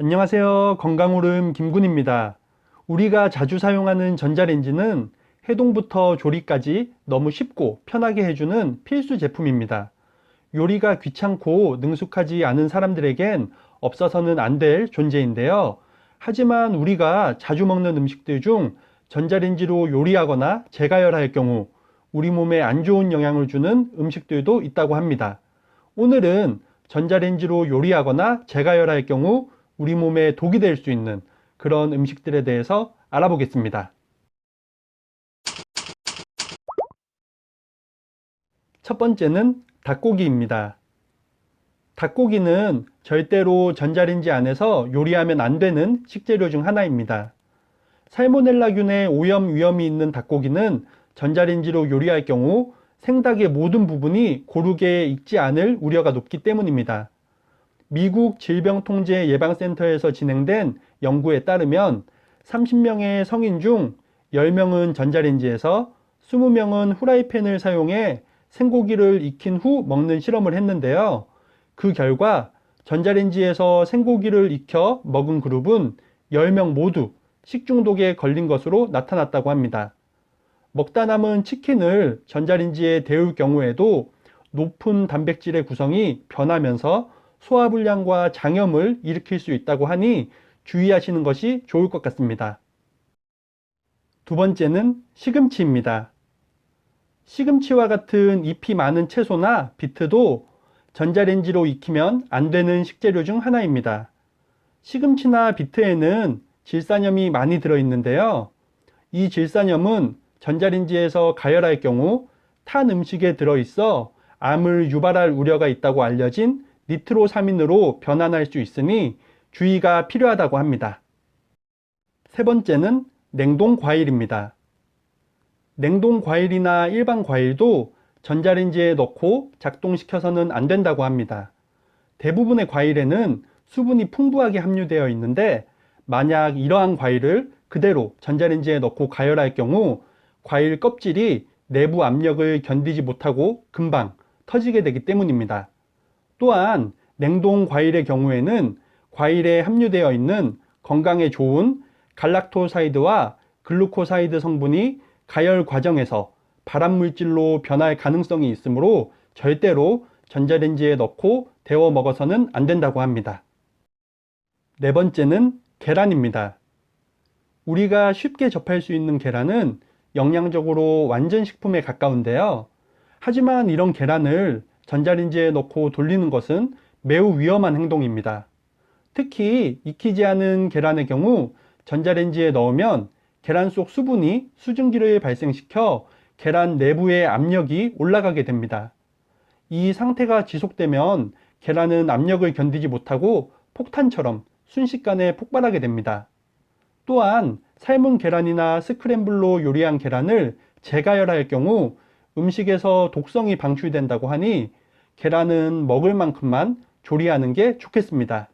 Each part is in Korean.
안녕하세요. 건강오름 김군입니다. 우리가 자주 사용하는 전자레인지는 해동부터 조리까지 너무 쉽고 편하게 해주는 필수 제품입니다. 요리가 귀찮고 능숙하지 않은 사람들에겐 없어서는 안 될 존재인데요. 하지만 우리가 자주 먹는 음식들 중 전자레인지로 요리하거나 재가열할 경우 우리 몸에 안 좋은 영향을 주는 음식들도 있다고 합니다. 오늘은 전자레인지로 요리하거나 재가열할 경우 우리 몸에 독이 될 수 있는 그런 음식들에 대해서 알아보겠습니다. 첫 번째는 닭고기입니다. 닭고기는 절대로 전자레인지 안에서 요리하면 안 되는 식재료 중 하나입니다. 살모넬라균의 오염 위험이 있는 닭고기는 전자레인지로 요리할 경우 생닭의 모든 부분이 고르게 익지 않을 우려가 높기 때문입니다. 미국 질병통제예방센터에서 진행된 연구에 따르면 30명의 성인 중 10명은 전자레인지에서 20명은 후라이팬을 사용해 생고기를 익힌 후 먹는 실험을 했는데요. 그 결과 전자레인지에서 생고기를 익혀 먹은 그룹은 10명 모두 식중독에 걸린 것으로 나타났다고 합니다. 먹다 남은 치킨을 전자레인지에 데울 경우에도 높은 단백질의 구성이 변하면서 소화불량과 장염을 일으킬 수 있다고 하니 주의하시는 것이 좋을 것 같습니다. 두 번째는 시금치입니다. 시금치와 같은 잎이 많은 채소나 비트도 전자레인지로 익히면 안 되는 식재료 중 하나입니다. 시금치나 비트에는 질산염이 많이 들어있는데요. 이 질산염은 전자레인지에서 가열할 경우 탄 음식에 들어있어 암을 유발할 우려가 있다고 알려진 니트로사민으로 변환할 수 있으니 주의가 필요하다고 합니다. 세 번째는 냉동 과일입니다. 냉동 과일이나 일반 과일도 전자레인지에 넣고 작동시켜서는 안 된다고 합니다. 대부분의 과일에는 수분이 풍부하게 함유되어 있는데 만약 이러한 과일을 그대로 전자레인지에 넣고 가열할 경우 과일 껍질이 내부 압력을 견디지 못하고 금방 터지게 되기 때문입니다. 또한 냉동 과일의 경우에는 과일에 함유되어 있는 건강에 좋은 갈락토사이드와 글루코사이드 성분이 가열 과정에서 발암물질로 변할 가능성이 있으므로 절대로 전자레인지에 넣고 데워 먹어서는 안 된다고 합니다. 네 번째는 계란입니다. 우리가 쉽게 접할 수 있는 계란은 영양적으로 완전 식품에 가까운데요. 하지만 이런 계란을 전자레인지에 넣고 돌리는 것은 매우 위험한 행동입니다. 특히 익히지 않은 계란의 경우 전자레인지에 넣으면 계란 속 수분이 수증기를 발생시켜 계란 내부의 압력이 올라가게 됩니다. 이 상태가 지속되면 계란은 압력을 견디지 못하고 폭탄처럼 순식간에 폭발하게 됩니다. 또한 삶은 계란이나 스크램블로 요리한 계란을 재가열할 경우 음식에서 독성이 방출된다고 하니 계란은 먹을 만큼만 조리하는 게 좋겠습니다.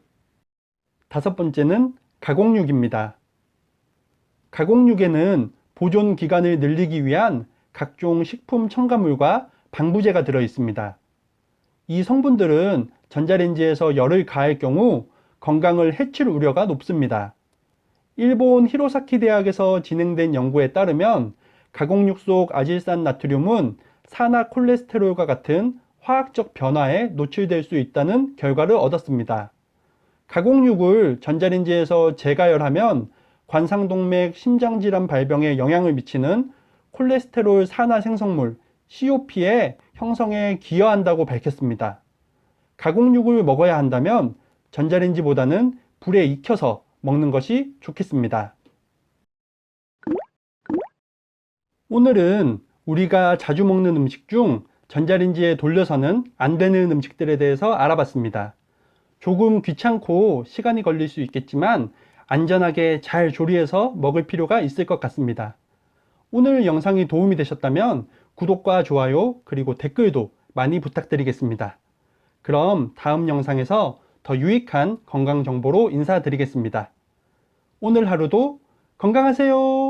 다섯 번째는 가공육입니다. 가공육에는 보존 기간을 늘리기 위한 각종 식품 첨가물과 방부제가 들어 있습니다. 이 성분들은 전자레인지에서 열을 가할 경우 건강을 해칠 우려가 높습니다. 일본 히로사키 대학에서 진행된 연구에 따르면 가공육 속 아질산 나트륨은 산화 콜레스테롤과 같은 화학적 변화에 노출될 수 있다는 결과를 얻었습니다. 가공육을 전자레인지에서 재가열하면 관상동맥 심장질환 발병에 영향을 미치는 콜레스테롤 산화 생성물 COP의 형성에 기여한다고 밝혔습니다. 가공육을 먹어야 한다면 전자레인지보다는 불에 익혀서 먹는 것이 좋겠습니다. 오늘은 우리가 자주 먹는 음식 중 전자레인지에 돌려서는 안 되는 음식들에 대해서 알아봤습니다. 조금 귀찮고 시간이 걸릴 수 있겠지만 안전하게 잘 조리해서 먹을 필요가 있을 것 같습니다. 오늘 영상이 도움이 되셨다면 구독과 좋아요 그리고 댓글도 많이 부탁드리겠습니다. 그럼 다음 영상에서 더 유익한 건강 정보로 인사드리겠습니다. 오늘 하루도 건강하세요.